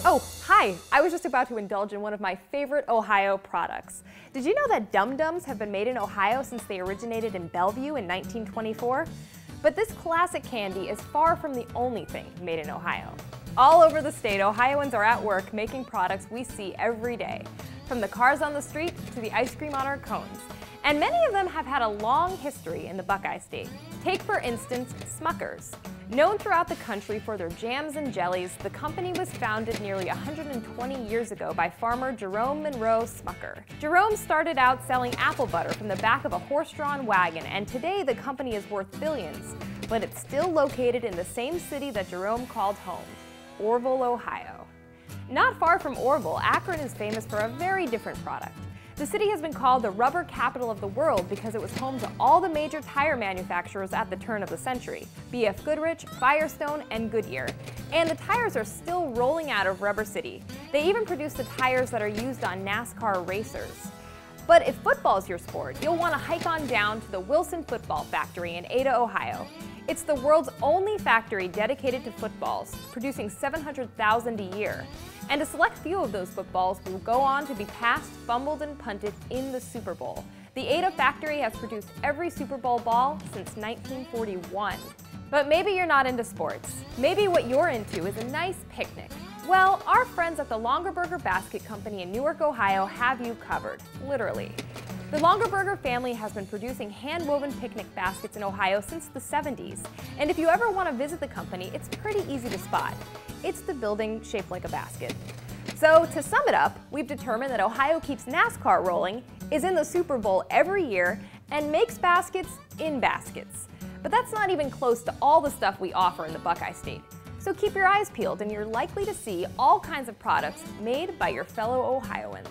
Oh, hi! I was just about to indulge in one of my favorite Ohio products. Did you know that Dum Dums have been made in Ohio since they originated in Bellevue in 1924? But this classic candy is far from the only thing made in Ohio. All over the state, Ohioans are at work making products we see every day, from the cars on the street to the ice cream on our cones. And many of them have had a long history in the Buckeye State. Take, for instance, Smuckers. Known throughout the country for their jams and jellies, the company was founded nearly 120 years ago by farmer Jerome Monroe Smucker. Jerome started out selling apple butter from the back of a horse-drawn wagon, and today the company is worth billions. But it's still located in the same city that Jerome called home, Orrville, Ohio. Not far from Orrville, Akron is famous for a very different product. The city has been called the rubber capital of the world because it was home to all the major tire manufacturers at the turn of the century: B.F. Goodrich, Firestone, and Goodyear. And the tires are still rolling out of Rubber City. They even produce the tires that are used on NASCAR racers. But if football's your sport, you'll want to hike on down to the Wilson Football Factory in Ada, Ohio. It's the world's only factory dedicated to footballs, producing 700,000 a year. And a select few of those footballs will go on to be passed, fumbled, and punted in the Super Bowl. The Ada factory has produced every Super Bowl ball since 1941. But maybe you're not into sports. Maybe what you're into is a nice picnic. Well, our friends at the Longaberger Basket Company in Newark, Ohio have you covered, literally. The Longaberger family has been producing hand-woven picnic baskets in Ohio since the 70s. And if you ever want to visit the company, it's pretty easy to spot. It's the building shaped like a basket. So to sum it up, we've determined that Ohio keeps NASCAR rolling, is in the Super Bowl every year, and makes baskets in baskets. But that's not even close to all the stuff we offer in the Buckeye State. So keep your eyes peeled and you're likely to see all kinds of products made by your fellow Ohioans.